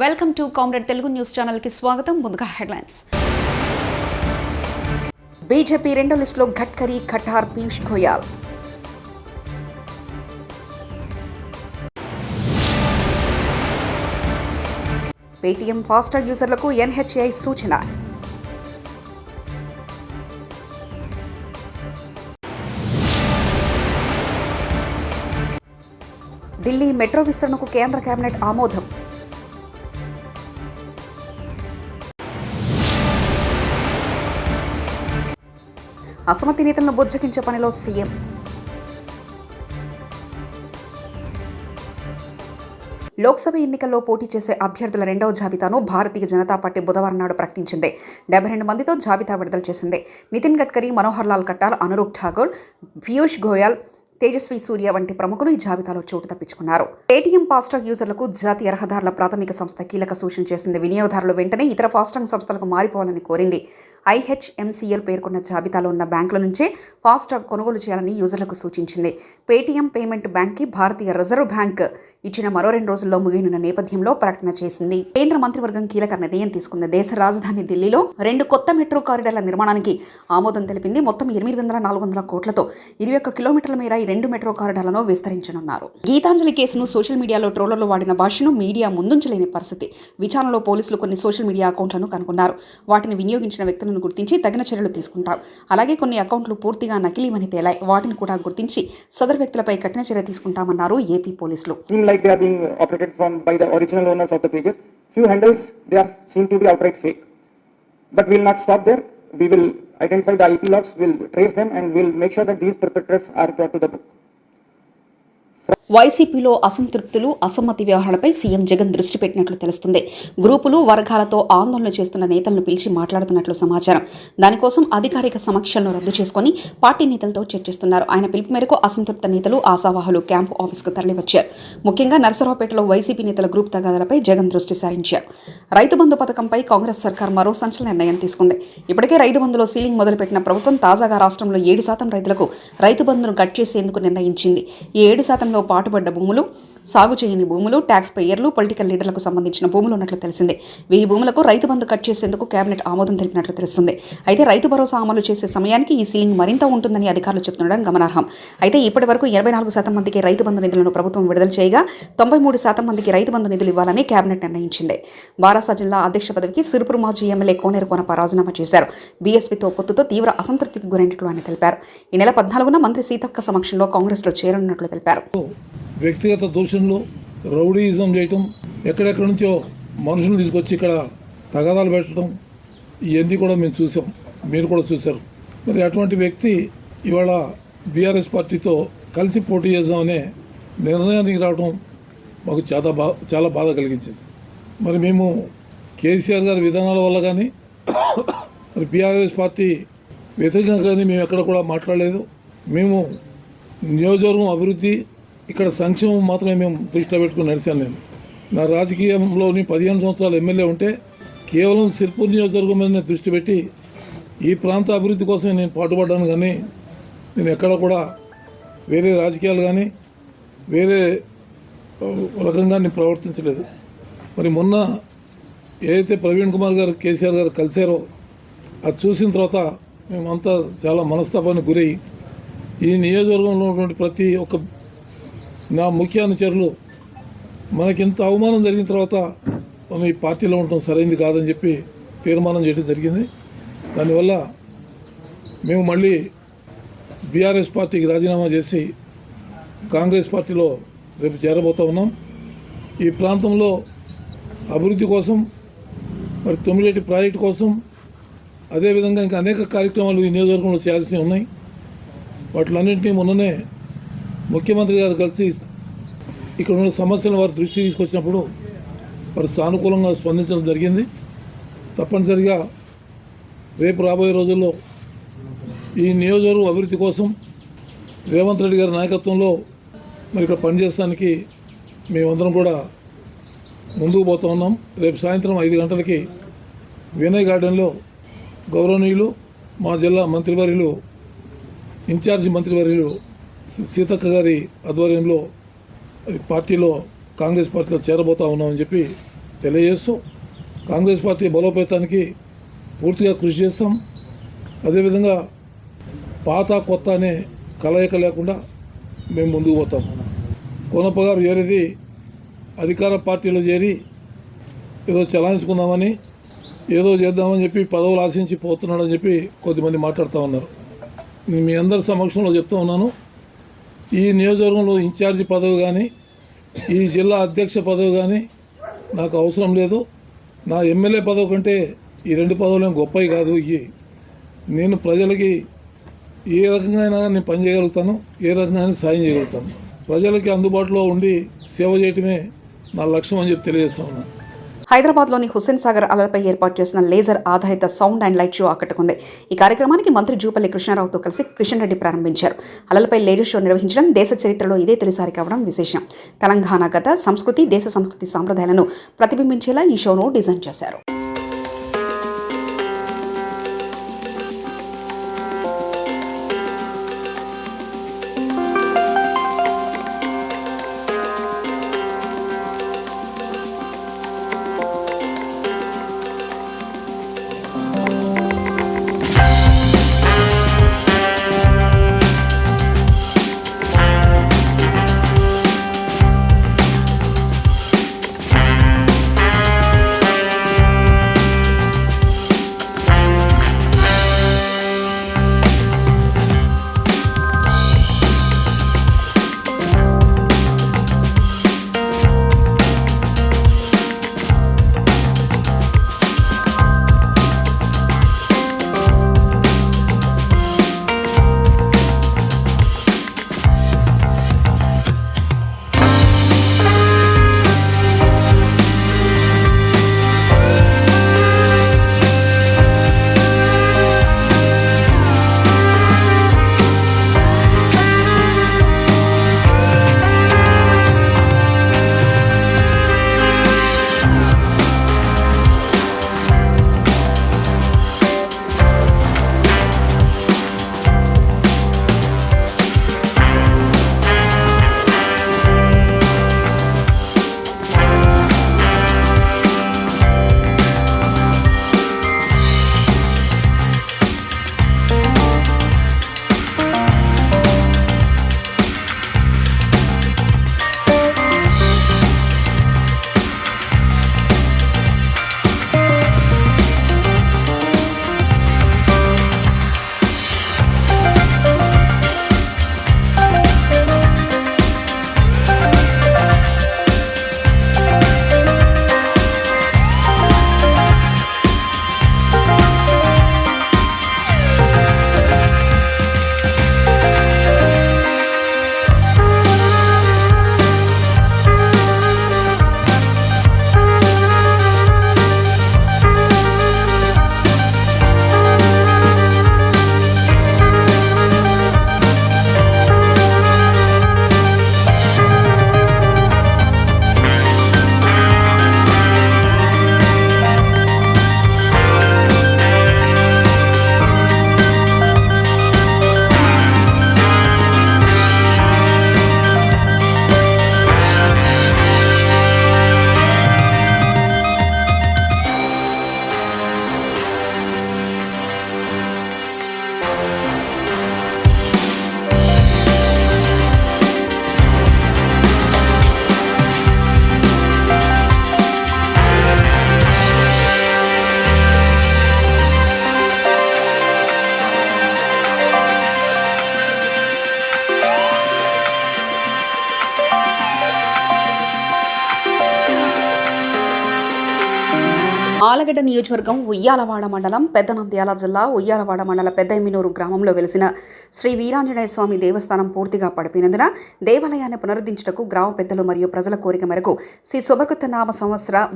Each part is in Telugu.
Welcome to comrade Telugu news channel కి స్వాగతం. ముందుగా హెడ్లైన్స్. బీజేపీ రెండో లిస్టులో గడ్కరీ, ఖట్టార్, పీయూష్ గోయల్. పేటీఎం ఫాస్టాగ్ యూజర్లకు ఎన్హెచ్ఐ సూచన. ఢిల్లీ మెట్రో విస్తరణకు కేంద్ర కేబినెట్ ఆమోదం. అసమ్మతి నేతలను బుజ్జగించే పనిలో సీఎం. లోక్సభ ఎన్నికల్లో పోటీ చేసే అభ్యర్థుల రెండవ జాబితాను భారతీయ జనతా పార్టీ బుధవారం నాడు ప్రకటించింది. 72 మందితో జాబితా విడుదల చేసింది. నితిన్ గడ్కరీ, మనోహర్ లాల్ ఖట్టార్, అనురూప్ ఠాకూర్, పీయూష్ గోయల్, తేజస్వి సూర్య వంటి ప్రముఖులు ఈ జాబితాలో చోటు తప్పించుకున్నారు. పేటీఎం ఫాస్టాగ్ యూజర్లకు జాతీయ రహదారుల ప్రాథమిక సంస్థ కీలక సూచన చేసింది. వినియోగదారులు వెంటనే ఇతర ఫాస్టాగ్ సంస్థలకు మారిపోవాలని కోరింది. IHMCL పేర్కొన్న జాబితాలో ఉన్న బ్యాంకుల నుంచే ఫాస్టాగ్ కొనుగోలు చేయాలని యూజర్లకు సూచించింది. పేటీఎం పేమెంట్ బ్యాంక్కి భారతీయ రిజర్వ్ బ్యాంక్ ఇచ్చిన మరో 2 రోజుల్లో ముగియనున్న నేపథ్యంలో ప్రకటన చేసింది. కేంద్ర మంత్రివర్గం కీలక నిర్ణయం తీసుకుంది. దేశ రాజధాని ఢిల్లీలో 2 కొత్త మెట్రో కారిడార్ల నిర్మాణానికి ఆమోదం తెలిపింది. మొత్తం 8,400 కోట్లతో 21 కిలోమీటర్ల మేర ఈ 2 మెట్రో కారిడార్లను విస్తరించనున్నారు. గీతాంజలి కేసును సోషల్ మీడియాలో ట్రోలర్లు వాడిన భాషను మీడియా ముందుంచలేని పరిస్థితి. విచారణలో పోలీసులు కొన్ని సోషల్ మీడియా అకౌంట్లను కనుగొన్నారు. వాటిని వినియోగించిన వ్యక్తులను గుర్తించి తగిన చర్యలు తీసుకుంటారు. అలాగే కొన్ని అకౌంట్లు పూర్తిగా నకిలీవని తేలాయి. వాటిని కూడా గుర్తించి సదరు వ్యక్తులపై కఠిన చర్య తీసుకుంటామన్నారు ఏపీ పోలీసులు. They are being operated from by the original owners of the pages. Few handles they are seen to be outright fake, but we will not stop there. We will identify the IP logs, will trace them, and will make sure that these perpetrators are brought to the book. వైసీపీలో అసంతృప్తులు, అసమ్మతి వ్యవహారాలపై సీఎం జగన్ దృష్టి పెట్టినట్లు తెలుస్తుంది. గ్రూపులు, వర్గాలతో ఆందోళన చేస్తున్న నేతలను పిలిచి మాట్లాడుతున్నట్లు సమాచారం. దానికోసం అధికారిక సమీక్షలను రద్దు చేసుకుని పార్టీ నేతలతో చర్చిస్తున్నారు. ఆయన పిలుపు మేరకు అసంతృప్త నేతలు, ఆశావాహులు క్యాంపు ఆఫీస్కు తరలివచ్చారు. ముఖ్యంగా నరసరావుపేటలో వైసీపీ నేతల గ్రూప్ తగాదాలపై జగన్ దృష్టి సారించారు. రైతు బంధు పథకంపై కాంగ్రెస్ సర్కార్ మరో సంచలన నిర్ణయం తీసుకుంది. ఇప్పటికే రైతు బంధులో సీలింగ్ మొదలుపెట్టిన ప్రభుత్వం తాజాగా రాష్ట్రంలో 7% రైతులకు రైతు బంధును కట్ చేసేందుకు నిర్ణయించింది. ఈ 7%లో పాటుపడ్డ భూములు, సాగు చేయని భూములు, ట్యాక్స్ పేయర్లు, పొలిటికల్ లీడర్లకు సంబంధించిన భూములు ఉన్నట్లు తెలిసింది. వీరి భూములకు రైతు బంధు కట్ చేసేందుకు కేబినెట్ ఆమోదం తెలిపినట్లు తెలుస్తుంది. అయితే రైతు భరోసా అమలు చేసే సమయానికి ఈ సీలింగ్ మరింత ఉంటుందని అధికారులు చెబుతుండడం గమనార్హం. అయితే ఇప్పటి వరకు 84% మందికి రైతు బంధు నిధులను ప్రభుత్వం విడుదల చేయగా 93% మందికి రైతు బంధు నిధులు ఇవ్వాలని కేబినెట్ నిర్ణయించింది. బారాసా జిల్లా అధ్యక్ష పదవికి సిరుపురు మాజీ ఎమ్మెల్యే కోనేరు కొనప రాజీనామా చేశారు. బీఎస్పీతో పొత్తుతో తీవ్ర అసంతృప్తికి గురైనట్లు ఆయన తెలిపారు. ఈ నెల 14న మంత్రి సీతక్క సమక్షంలో కాంగ్రెస్లో చేరనున్నట్లు తెలిపారు. వ్యక్తిగత దూషణలు, రౌడీయిజం చేయటం, ఎక్కడెక్కడి నుంచో మనుషులు తీసుకొచ్చి ఇక్కడ తగాదాలు పెట్టడం, ఇవన్నీ కూడా మేము చూసాం, మీరు కూడా చూశారు. మరి అటువంటి వ్యక్తి ఇవాళ బీఆర్ఎస్ పార్టీతో కలిసి పోటీ చేద్దామనే నిర్ణయానికి రావడం మాకు చాలా బాధ కలిగించింది. మరి మేము కేసీఆర్ గారి విధానాల వల్ల కానీ మరి బీఆర్ఎస్ పార్టీ వ్యతిరేకంగా కానీ మేము ఎక్కడ కూడా మాట్లాడలేదు. మేము నియోజకవర్గం అభివృద్ధి, ఇక్కడ సంక్షేమం మాత్రమే మేము దృష్టిలో పెట్టుకుని నడిచాను. నేను నా రాజకీయంలోని 15 సంవత్సరాలు ఎమ్మెల్యే ఉంటే కేవలం సిర్పూర్ నియోజకవర్గం మీద దృష్టి పెట్టి ఈ ప్రాంత అభివృద్ధి కోసమే నేను పాటుపడ్డాను. కానీ నేను ఎక్కడ కూడా వేరే రాజకీయాలు కానీ వేరే రకంగా నేను ప్రవర్తించలేదు. మరి మొన్న ఏదైతే ప్రవీణ్ కుమార్ గారు, కేసీఆర్ గారు కలిశారో అది చూసిన తర్వాత మేమంతా చాలా మనస్తాపానికి గురై ఈ నియోజకవర్గంలో ఉన్నటువంటి ప్రతి ఒక్క నా ముఖ్య అనుచరులు మనకింత అవమానం జరిగిన తర్వాత మనం ఈ పార్టీలో ఉండటం సరైనది కాదని చెప్పి తీర్మానం చేయడం జరిగింది. దానివల్ల మేము మళ్ళీ బీఆర్ఎస్ పార్టీకి రాజీనామా చేసి కాంగ్రెస్ పార్టీలో రేపు చేరబోతూ ఉన్నాం. ఈ ప్రాంతంలో అభివృద్ధి కోసం, మరి 9 ప్రాజెక్టు కోసం, అదేవిధంగా ఇంకా అనేక కార్యక్రమాలు ఈ నియోజకవర్గంలో చేయాల్సి ఉన్నాయి. వాటిలన్నింటినీ మొన్ననే ముఖ్యమంత్రి గారు కలిసి ఇక్కడ ఉన్న సమస్యలను వారి దృష్టికి తీసుకొచ్చినప్పుడు వారు సానుకూలంగా స్పందించడం జరిగింది. తప్పనిసరిగా రేపు రాబోయే రోజుల్లో ఈ నియోజకవర్గం అభివృద్ధి కోసం రేవంత్ రెడ్డి గారి నాయకత్వంలో మరి ఇక్కడ పనిచేయడానికి మేమందరం కూడా ముందుకు పోతూ ఉన్నాం. రేపు సాయంత్రం 5 గంటలకి వినయ్ గార్డెన్లో గౌరవనీయులు మా జిల్లా మంత్రివర్యులు, ఇన్ఛార్జి మంత్రివర్యులు సీతక్క గారి ఆధ్వర్యంలో పార్టీలో, కాంగ్రెస్ పార్టీలో చేరబోతా ఉన్నామని చెప్పి తెలియజేస్తూ కాంగ్రెస్ పార్టీ బలోపేతానికి పూర్తిగా కృషి చేస్తాం. అదేవిధంగా పాత కొత్త అనే కలయిక లేకుండా మేము ముందుకు పోతాం. కోనప్ప గారు చేరేది అధికార పార్టీలో చేరి ఏదో చలాయించుకుందామని ఏదో చేద్దామని చెప్పి పదవులు ఆశించి పోతున్నాడని చెప్పి కొద్దిమంది మాట్లాడుతూ ఉన్నారు. మీ అందరి సమక్షంలో చెప్తూ ఉన్నాను, ఈ నియోజకవర్గంలో ఇన్ఛార్జి పదవి కానీ ఈ జిల్లా అధ్యక్ష పదవి కానీ నాకు అవసరం లేదు. నా ఎమ్మెల్యే పదవి కంటే ఈ 2 పదవులు గొప్పవి కాదు. నేను ప్రజలకి ఏ రకంగా అయినా నేను పని చేయగలుగుతాను, ఏ రకంగా సాయం చేయగలుగుతాను. ప్రజలకి అందుబాటులో ఉండి సేవ చేయటమే నా లక్ష్యం అని చెప్పి తెలియజేస్తా ఉన్నాను. హైదరాబాద్లోని హుస్సేన్ సాగర్ అలలపై ఏర్పాటు చేసిన లేజర్ ఆధారిత సౌండ్ అండ్ లైట్ షో ఆకట్టుకుంది. ఈ కార్యక్రమానికి మంత్రి జూపల్లి కృష్ణారావుతో కలిసి కిషన్ రెడ్డి ప్రారంభించారు. అలలపై లేజర్ షో నిర్వహించడం దేశ చరిత్రలో ఇదే తొలిసారి కావడం విశేషం. తెలంగాణ గత సంస్కృతి, దేశ సంస్కృతి సాంప్రదాయాలను ప్రతిబింబించేలా ఈ షోను డిజైన్ చేశారు. ఆలగడ్డ నియోజకవర్గం ఉయ్యాలవాడ మండలం పెద్దనంద్యాల జిల్లా ఉయ్యాలవాడ మండల పెద్దెమ్మినూరు గ్రామంలో వెలిసిన శ్రీ వీరాంజనేయ స్వామి దేవస్థానం పూర్తిగా పడిపోయినందున దేవాలయాన్ని పునరుద్ధరించుటకు గ్రామ పెద్దలు మరియు ప్రజల కోరిక మేరకు శ్రీ శుభకృత నామ సంవత్సర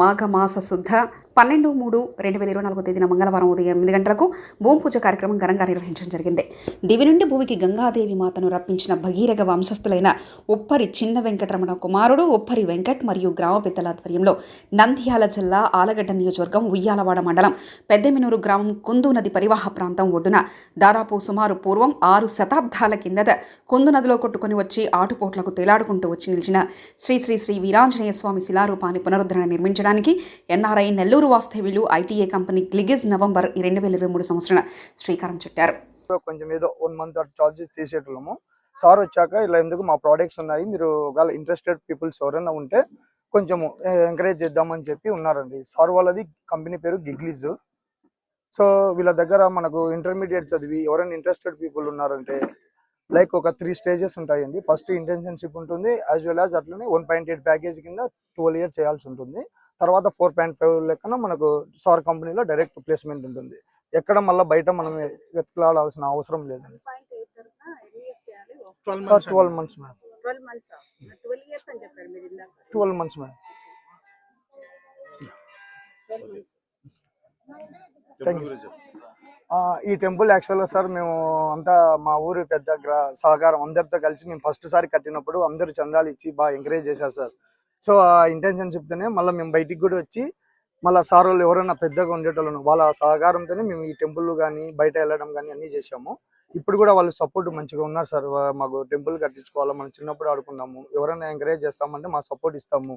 మాఘ మాస శుద్ధ 12/3/2024 తేదీన మంగళవారం ఉదయం 8 గంటలకు భూమి పూజ కార్యక్రమం ఘనంగా నిర్వహించడం జరిగింది. దివి నుండి భూమికి గంగాదేవి మాతను రప్పించిన భగీరథ వంశస్థులైన ఉప్పరి చిన్న వెంకటరమణ కుమారుడు ఉప్పరి వెంకట్ మరియు గ్రామ పెద్దల ఆధ్వర్యంలో నంద్యాల జిల్లా ఆలగడ్డ నియోజకవర్గం ఉయ్యాలవాడ మండలం పెద్దెమినూరు గ్రామం కుందు నది పరివాహ ప్రాంతం ఒడ్డున దాదాపు సుమారు పూర్వం 6 శతాబ్దాల కిందట కుందు నదిలో కొట్టుకుని వచ్చి ఆటుపోట్లకు తేలాడుకుంటూ వచ్చి నిలిచిన శ్రీ శ్రీ శ్రీ వీరాంజనేయ స్వామి శిలారూపాన్ని పునరుద్ధరణ నిర్మించడానికి ఎన్ఆర్ఐ నెల్లూరు వాస్తవ్యులు ఐటీఏ కంపెనీ గ్లిగిజ్ నవంబర్ 2023 సంవత్సరం శ్రీకారం చుట్టారు. కొంచెం ఏదో 1 మంత్ చార్జెస్ తీసేటోళ్ళము. సార్ వచ్చాక ఇలా ఎందుకు మా ప్రోడక్ట్స్ ఉన్నాయి, మీరు ఒకవేళ ఇంట్రెస్టెడ్ పీపుల్స్ ఎవరైనా ఉంటే కొంచెము ఎంకరేజ్ చేద్దామని చెప్పి ఉన్నారండి. సార్ వాళ్ళది కంపెనీ పేరు గిగ్లిజ్. సో వీళ్ళ దగ్గర మనకు ఇంటర్మీడియట్ చదివి ఎవరైనా ఇంట్రెస్టెడ్ పీపుల్ ఉన్నారంటే లైక్ ఒక 3 స్టేజెస్ ఉంటాయండి. ఫస్ట్ ఇంటర్న్షిప్ ఉంటుంది, యాజ్ వెల్ యాజ్ అట్లనే 1.8 ప్యాకేజ్ కింద 12 ఇయర్స్ చేయాల్సి ఉంటుంది. తర్వాత 4.5 లెక్కన మనకు సార్ కంపెనీలో డైరెక్ట్ ప్లేస్మెంట్ ఉంటుంది. ఎక్కడ మళ్ళీ బయట మనం వెతుకులాడాల్సిన అవసరం లేదండి. 12 months madam. 12 months madam. Thank you. ఈ టెంపుల్ యాక్చువల్గా సార్ మేము అంతా మా ఊరు పెద్ద సహకారం అందరితో కలిసి మేము ఫస్ట్ సారి కట్టినప్పుడు అందరూ చందాలు ఇచ్చి బాగా ఎంకరేజ్ చేశారు సార్. సో ఆ ఇంటెన్షన్షిప్తోనే మళ్ళీ మేము బయటికి కూడా వచ్చి మళ్ళీ సార్ వాళ్ళు ఎవరైనా పెద్దగా ఉండేటోళ్ళను వాళ్ళ సహకారంతోనే మేము ఈ టెంపుల్ కానీ బయట వెళ్ళడం కానీ అన్నీ చేసాము. ఇప్పుడు కూడా వాళ్ళు సపోర్ట్ మంచిగా ఉన్నారు సార్. మాకు టెంపుల్ కట్టించుకోవాలా, మనం చిన్నప్పుడు ఆడుకున్నాము, ఎవరైనా ఎంకరేజ్ చేస్తామంటే మా సపోర్ట్ ఇస్తాము.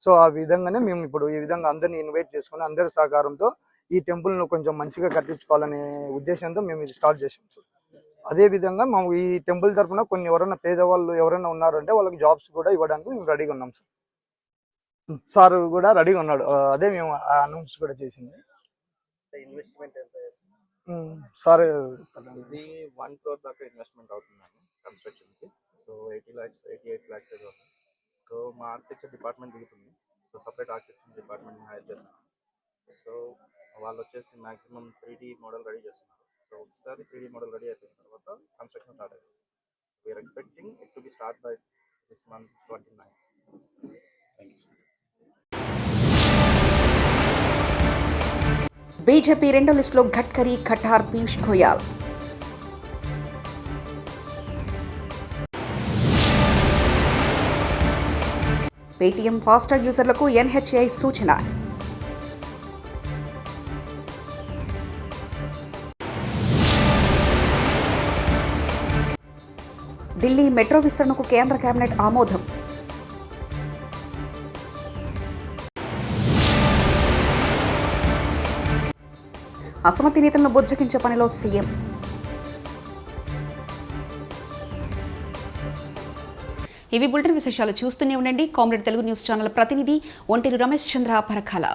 సో ఆ విధంగానే మేము ఇప్పుడు ఈ విధంగా అందరినీ ఇన్వైట్ చేసుకుని అందరి సహకారంతో ఈ టెంపుల్ను కొంచెం మంచిగా కట్టించుకోవాలనే ఉద్దేశంతో మేము ఇది స్టార్ట్ చేసాం సార్. అదే విధంగా మేము ఈ టెంపుల్ తరఫున కొన్ని ఎవరైనా పేదవాళ్ళు ఎవరైనా ఉన్నారంటే వాళ్ళకి జాబ్స్ కూడా ఇవ్వడానికి మేము రెడీగా ఉన్నాం సార్. సార్ కూడా రెడీగా ఉన్నాడు. అదే మేము అనౌన్స్ కూడా చేసింది. ఇన్వెస్ట్మెంట్ ఎంత సార్ ఇది 1 crore దాకా ఇన్వెస్ట్మెంట్ అవుతుందండి కన్స్ట్రక్షన్ కి. సో 80 lakhs 88 lakhs ఏదో. సో మా ఆర్కిటెక్చర్ డిపార్ట్మెంట్ దిగుతుంది. So separate architecture department hire చేస్తున్నాం. సో వాళ్ళు వచ్చేసి మాక్సిమం 3D మోడల్ రెడీ చేస్తున్నారు. సో ఒకసారి 3D మోడల్ రెడీ అయిపోయిన తర్వాత కన్స్ట్రక్షన్ స్టార్ట్ అవుతుంది. We're expecting it to be start by this month 29. Thank you. BJP రెండో లిస్టులో గడ్కరీ, ఖట్టార్, పీయూష్ గోయల్. పేటీఎం ఫాస్టాగ్ యూజర్లకు ఎన్హెచ్ఐ సూచన. ఢిల్లీ మెట్రో విస్తరణకు కేంద్ర కేబినెట్ ఆమోదం. అసమ్మతి నేతలను బుజ్జగించే పనిలో సీఎం. ఇవి బులెటిన్ విశేషాలు. చూస్తూనే ఉండండి కామ్రేడ్ తెలుగు న్యూస్ ఛానల్ ప్రతినిధి ఒంటేరు రమేష్ చంద్ర పరకాల.